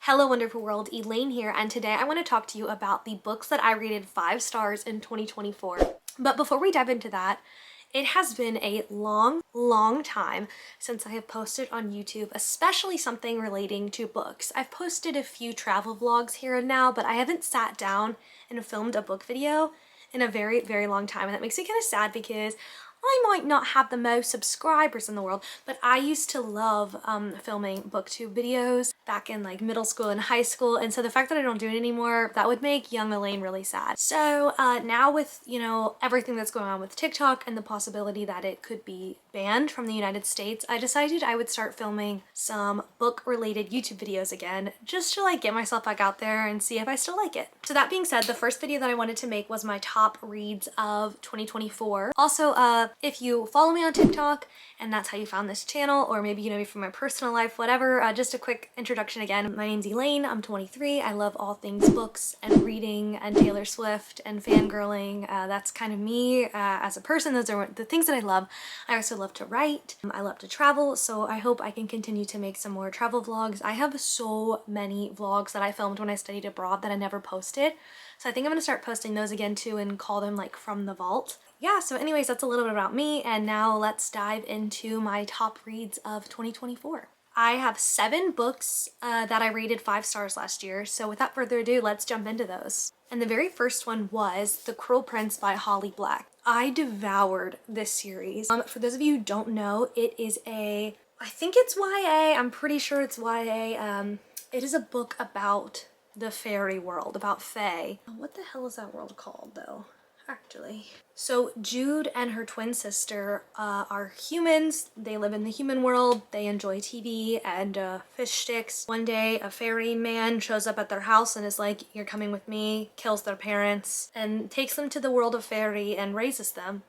Hello wonderful world, Elayne here, and today I want to talk to you about the books that I rated 5 stars in 2024. But before we dive into that, it has been a long time since I have posted on YouTube, especially something relating to books. I've posted a few travel vlogs here and now, but I haven't sat down and filmed a book video in a very long time, and that makes me kind of sad because I might not have the most subscribers in the world, but I used to love filming booktube videos back in like middle school and high school, and so the fact that I don't do it anymore, that would make young Elayne really sad. So now with, you know, everything that's going on with TikTok and the possibility that it could be banned from the United States, I decided I would start filming some book-related YouTube videos again, just to like get myself back out there and see if I still like it. So that being said, the first video that I wanted to make was my top reads of 2024. Also, if you follow me on TikTok and that's how you found this channel, or maybe you know me from my personal life, whatever, just a quick introduction again. My name's Elayne, I'm 23, I love all things books and reading and Taylor Swift and fangirling. That's kind of me as a person. Those are the things that I love. I also love to write, I love to travel, so I hope I can continue to make some more travel vlogs. I have so many vlogs that I filmed when I studied abroad that I never posted, so I think I'm gonna start posting those again too and call them like from the vault. Yeah, so anyways, that's a little bit about me, and now let's dive into my top reads of 2024. I have 7 books that I rated 5 stars last year, so without further ado, let's jump into those. And the very first one was The Cruel Prince by Holly Black. I devoured this series. For those of you who don't know, it is I think it's YA, I'm pretty sure it's YA. It is a book about the fairy world, about fae. What the hell is that world called though? Actually. So Jude and her twin sister are humans. They live in the human world. They enjoy TV and fish sticks. One day a fairy man shows up at their house and is like, "You're coming with me," kills their parents and takes them to the world of fairy and raises them.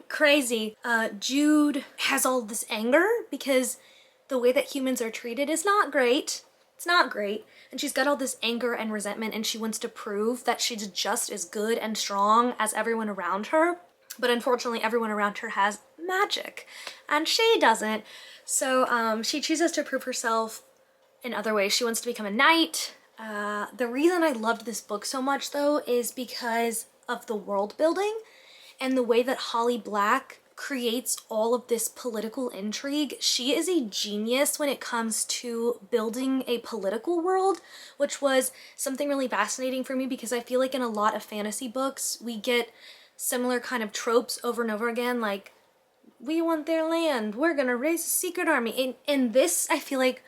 Crazy. Jude has all this anger because the way that humans are treated is not great. It's not great. And she's got all this anger and resentment, and she wants to prove that she's just as good and strong as everyone around her. But unfortunately, everyone around her has magic, and she doesn't. So she chooses to prove herself in other ways. She wants to become a knight. The reason I loved this book so much, though, is because of the world building and the way that Holly Black creates all of this political intrigue. She is a genius when it comes to building a political world, which was something really fascinating for me because I feel like in a lot of fantasy books we get similar kind of tropes over and over again, like, we want their land, we're gonna raise a secret army. And this, I feel like,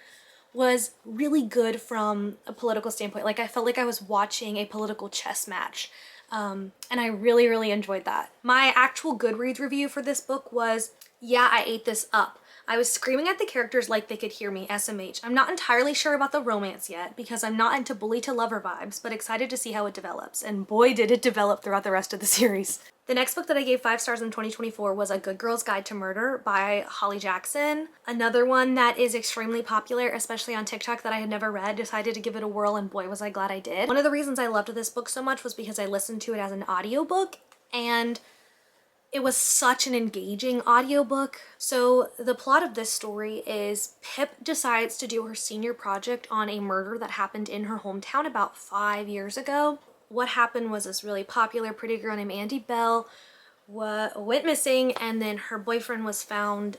was really good from a political standpoint. Like, I felt like I was watching a political chess match. And I really enjoyed that. My actual Goodreads review for this book was, yeah, I ate this up. I was screaming at the characters like they could hear me, SMH. I'm not entirely sure about the romance yet because I'm not into bully to lover vibes, but excited to see how it develops. And boy, did it develop throughout the rest of the series. The next book that I gave 5 stars in 2024 was A Good Girl's Guide to Murder by Holly Jackson. Another one that is extremely popular, especially on TikTok, that I had never read. Decided to give it a whirl, and boy was I glad I did. One of the reasons I loved this book so much was because I listened to it as an audiobook, and it was such an engaging audiobook. So the plot of this story is Pip decides to do her senior project on a murder that happened in her hometown about 5 years ago. What happened was this really popular pretty girl named Andy Bell went missing, and then her boyfriend was found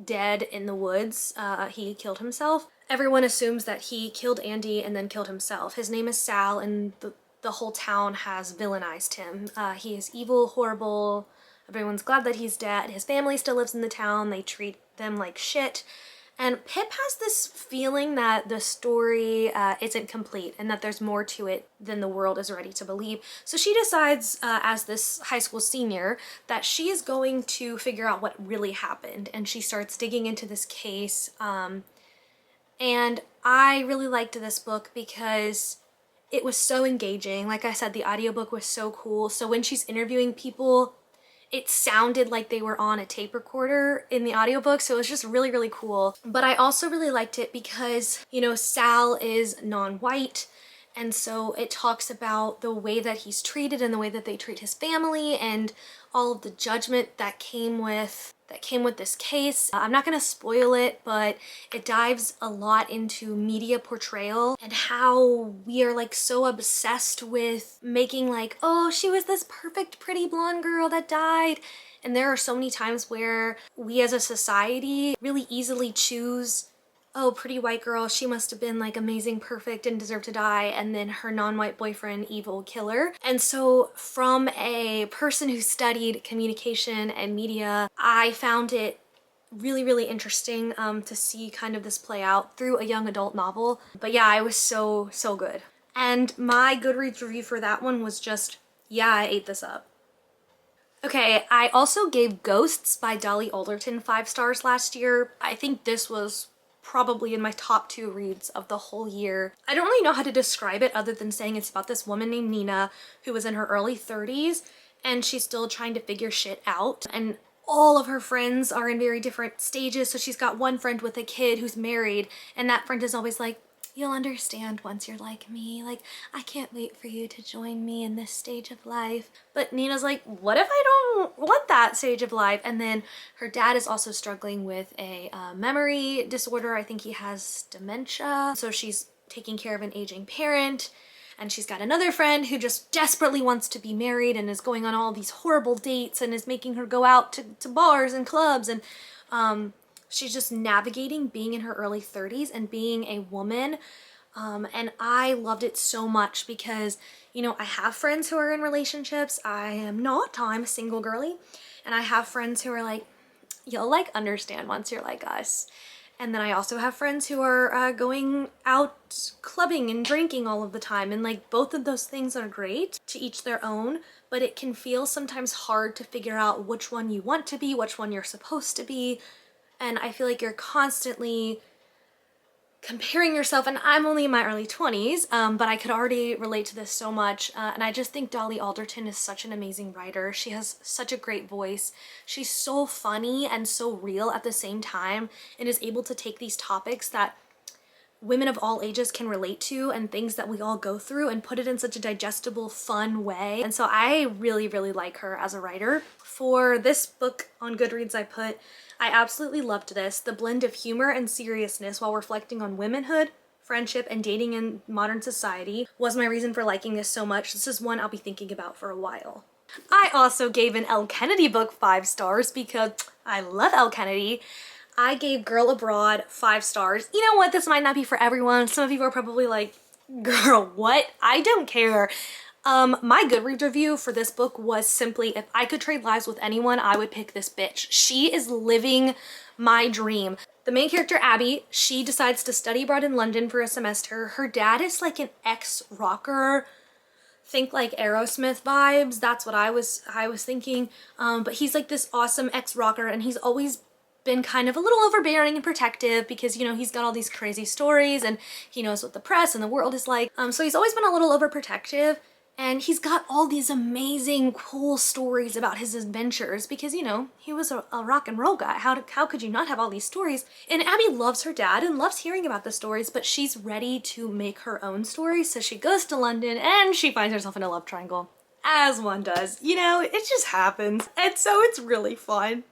dead in the woods. He killed himself. Everyone assumes that he killed Andy and then killed himself. His name is Sal, and the whole town has villainized him. He is evil, horrible. Everyone's glad that he's dead. His family still lives in the town. They treat them like shit. And Pip has this feeling that the story isn't complete and that there's more to it than the world is ready to believe. So she decides, as this high school senior, that she is going to figure out what really happened. And she starts digging into this case. And I really liked this book because it was so engaging. Like I said, the audiobook was so cool. So when she's interviewing people, it sounded like they were on a tape recorder in the audiobook, so it was just really cool. But I also really liked it because, you know, Sal is non-white, and so it talks about the way that he's treated and the way that they treat his family and all of the judgment that came with this case. I'm not gonna spoil it, but it dives a lot into media portrayal and how we are like so obsessed with making like, oh, she was this perfect pretty blonde girl that died. And there are so many times where we as a society really easily choose, oh, pretty white girl, she must have been like amazing, perfect, and deserved to die, and then her non-white boyfriend, evil killer. And so from a person who studied communication and media, I found it really, really interesting to see kind of this play out through a young adult novel. But yeah, it was so, so good. And my Goodreads review for that one was just, yeah, I ate this up. Okay, I also gave Ghosts by Dolly Alderton 5 stars last year. I think this was probably in my top 2 reads of the whole year. I don't really know how to describe it other than saying it's about this woman named Nina who was in her early 30s and she's still trying to figure shit out. And all of her friends are in very different stages. So she's got one friend with a kid who's married, and that friend is always like, you'll understand once you're like me. Like, I can't wait for you to join me in this stage of life. But Nina's like, what if I don't want that stage of life? And then her dad is also struggling with a memory disorder. I think he has dementia. So she's taking care of an aging parent. And she's got another friend who just desperately wants to be married and is going on all these horrible dates and is making her go out to bars and clubs. And she's just navigating being in her early 30s and being a woman. And I loved it so much because, you know, I have friends who are in relationships. I am not. I'm a single girly. And I have friends who are like, you'll like understand once you're like us. And then I also have friends who are going out clubbing and drinking all of the time. And like both of those things are great, to each their own, but it can feel sometimes hard to figure out which one you want to be, which one you're supposed to be. And I feel like you're constantly comparing yourself, and I'm only in my early 20s, but I could already relate to this so much. And I just think Dolly Alderton is such an amazing writer. She has such a great voice. She's so funny and so real at the same time, and is able to take these topics that women of all ages can relate to and things that we all go through and put it in such a digestible, fun way. And so I really, really like her as a writer. For this book on Goodreads I absolutely loved this. The blend of humor and seriousness while reflecting on womanhood, friendship, and dating in modern society was my reason for liking this so much. This is one I'll be thinking about for a while. I also gave an Elle Kennedy book 5 stars because I love Elle Kennedy. I gave Girl Abroad 5 stars. You know what? This might not be for everyone. Some of you are probably like, girl, what? I don't care. My Goodreads review for this book was simply, if I could trade lives with anyone, I would pick this bitch. She is living my dream. The main character, Abby, she decides to study abroad in London for a semester. Her dad is like an ex-rocker. Think like Aerosmith vibes. That's what I was thinking. But he's like this awesome ex-rocker, and he's always been kind of a little overbearing and protective because, you know, he's got all these crazy stories and he knows what the press and the world is like. So he's always been a little overprotective. And he's got all these amazing, cool stories about his adventures because, you know, he was a rock and roll guy. How could you not have all these stories? And Abby loves her dad and loves hearing about the stories, but she's ready to make her own stories. So she goes to London and she finds herself in a love triangle, as one does. You know, it just happens. And so it's really fun.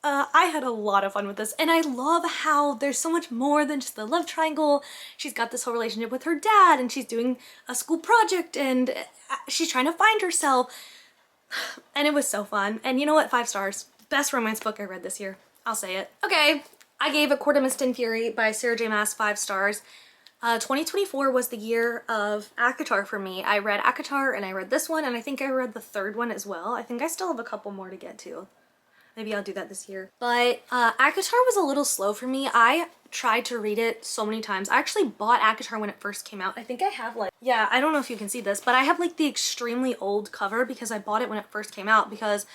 I had a lot of fun with this, and I love how there's so much more than just the love triangle. She's got this whole relationship with her dad, and she's doing a school project, and she's trying to find herself. And it was so fun. And you know what? 5 stars. Best romance book I read this year. I'll say it. Okay, I gave A Court of Mist and Fury by Sarah J Maas 5 stars. 2024 was the year of ACOTAR for me. I read ACOTAR, and I read this one, and I think I read the 3rd one as well. I think I still have a couple more to get to. Maybe I'll do that this year. But ACOTAR was a little slow for me. I tried to read it so many times. I actually bought ACOTAR when it first came out. I think I have like, yeah, I don't know if you can see this, but I have like the extremely old cover because I bought it when it first came out because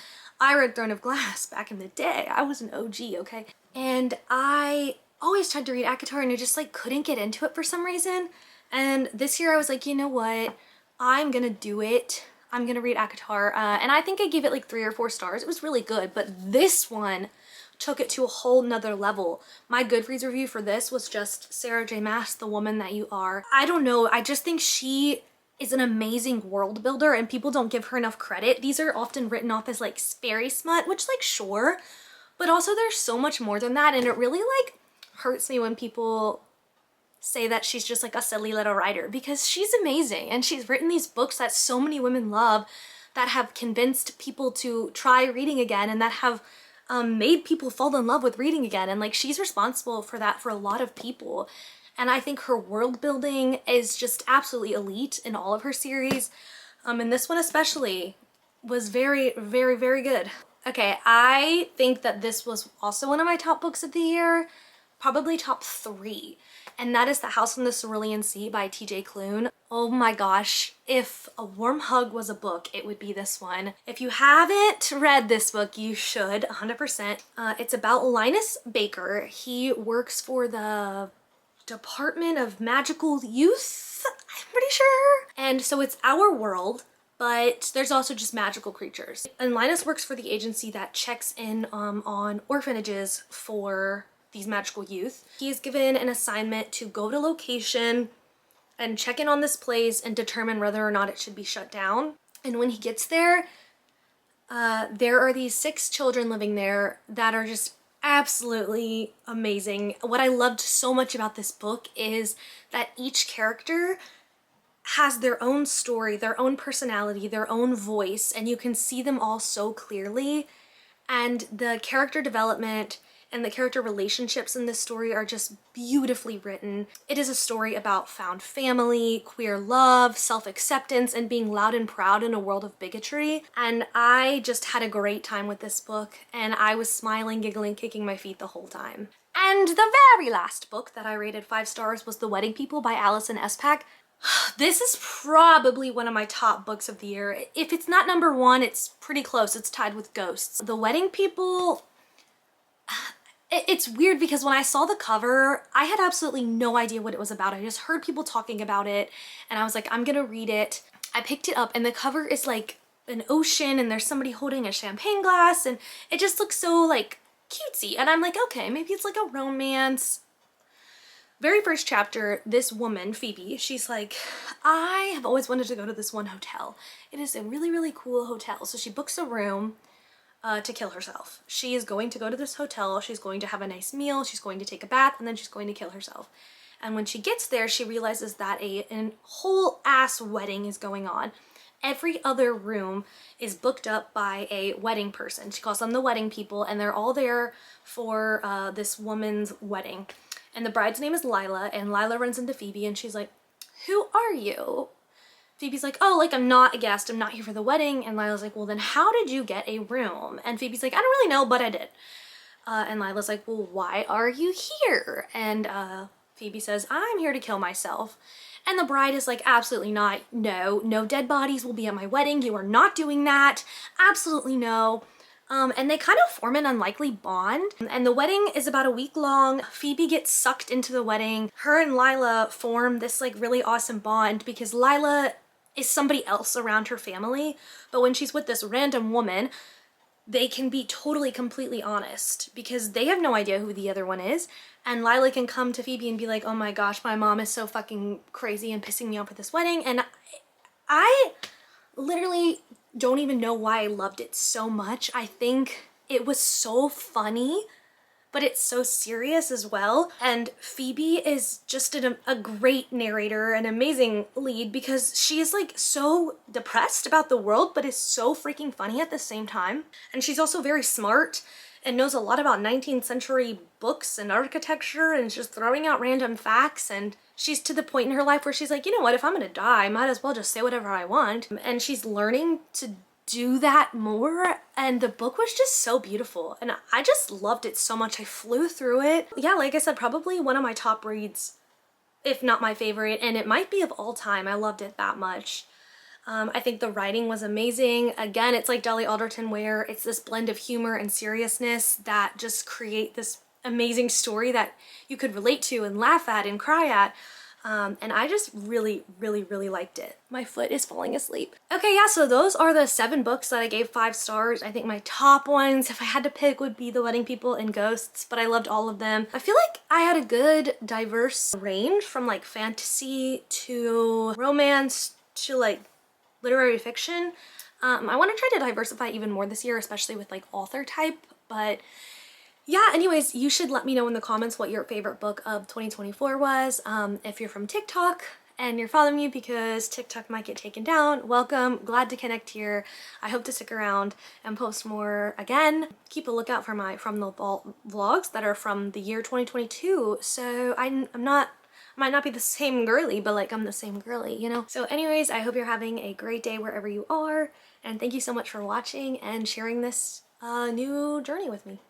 I read Throne of Glass back in the day. I was an OG, okay? And I always tried to read ACOTAR and I just like couldn't get into it for some reason. And this year I was like, you know what? I'm gonna do it. I'm gonna read ACOTAR, and I think I gave it like 3 or 4 stars. It was really good, but this one took it to a whole nother level. My Goodreads review for this was just Sarah J Maas, the woman that you are. I don't know, I just think she is an amazing world builder and people don't give her enough credit. These are often written off as like fairy smut, which like sure, but also there's so much more than that, and it really like hurts me when people say that she's just like a silly little writer, because she's amazing and she's written these books that so many women love, that have convinced people to try reading again, and that have made people fall in love with reading again. And like she's responsible for that for a lot of people. And I think her world building is just absolutely elite in all of her series. And this one especially was very, very, very good. Okay, I think that this was also one of my top books of the year, probably top 3. And that is The House on the Cerulean Sea by TJ Klune. Oh my gosh, if A Warm Hug was a book, it would be this one. If you haven't read this book, you should, 100%. It's about Linus Baker. He works for the Department of Magical Youth, I'm pretty sure. And so it's our world, but there's also just magical creatures. And Linus works for the agency that checks in on orphanages for these magical youth. He is given an assignment to go to location and check in on this place and determine whether or not it should be shut down. And when he gets there, there are these 6 children living there that are just absolutely amazing. What I loved so much about this book is that each character has their own story, their own personality, their own voice, and you can see them all so clearly. And the character development and the character relationships in this story are just beautifully written. It is a story about found family, queer love, self-acceptance, and being loud and proud in a world of bigotry. And I just had a great time with this book, and I was smiling, giggling, kicking my feet the whole time. And the very last book that I rated 5 stars was The Wedding People by Alison Espak. This is probably one of my top books of the year. If it's not number 1, it's pretty close. It's tied with Ghosts. The Wedding People, it's weird because when I saw the cover, I had absolutely no idea what it was about. I just heard people talking about it and I was like, I'm gonna read it. I picked it up and the cover is like an ocean and there's somebody holding a champagne glass and it just looks so like cutesy. And I'm like, okay, maybe it's like a romance. Very first chapter, this woman, Phoebe, she's like, I have always wanted to go to this one hotel. It is a really, really cool hotel. So she books a room to kill herself. She is going to go to this hotel, she's going to have a nice meal, she's going to take a bath, and then she's going to kill herself. And when she gets there, she realizes that a whole ass wedding is going on. Every other room is booked up by a wedding person. She calls them the wedding people, and they're all there for this woman's wedding. And the bride's name is Lila, and Lila runs into Phoebe and she's like, who are you? Phoebe's like, oh, like I'm not a guest, I'm not here for the wedding. And Lila's like, well then how did you get a room? And Phoebe's like, I don't really know, but I did. And Lila's like, well, why are you here? And Phoebe says, I'm here to kill myself. And the bride is like, absolutely not. No, no dead bodies will be at my wedding. You are not doing that. Absolutely no. And they kind of form an unlikely bond. And the wedding is about a week long. Phoebe gets sucked into the wedding. Her and Lila form this like really awesome bond because Lila is somebody else around her family. But when she's with this random woman, they can be totally, completely honest because they have no idea who the other one is. And Lila can come to Phoebe and be like, oh my gosh, my mom is so fucking crazy and pissing me off at this wedding. And I literally don't even know why I loved it so much. I think it was so funny, but it's so serious as well. And Phoebe is just a great narrator, an amazing lead because she is like so depressed about the world, but is so freaking funny at the same time. And she's also very smart and knows a lot about 19th century books and architecture and is just throwing out random facts. And she's to the point in her life where she's like, you know what, if I'm gonna die, I might as well just say whatever I want. And she's learning to do that more, and the book was just so beautiful and I just loved it so much. I flew through it. Yeah, like I said, probably one of my top reads, if not my favorite, and it might be of all time. I loved it that much. I think the writing was amazing. Again, it's like Dolly Alderton where it's this blend of humor and seriousness that just create this amazing story that you could relate to and laugh at and cry at. And I just really, really, really liked it. My foot is falling asleep. Okay, yeah, so those are the 7 books that I gave 5 stars. I think my top ones, if I had to pick, would be The Wedding People and Ghosts, but I loved all of them. I feel like I had a good diverse range from like fantasy to romance to like literary fiction. I want to try to diversify even more this year, especially with like author type, but yeah, anyways, you should let me know in the comments what your favorite book of 2024 was. If you're from TikTok and you're following me because TikTok might get taken down, welcome. Glad to connect here. I hope to stick around and post more again. Keep a lookout for my From the Vault vlogs that are from the year 2022. So I'm not, might not be the same girly, but like I'm the same girly, you know? So anyways, I hope you're having a great day wherever you are. And thank you so much for watching and sharing this new journey with me.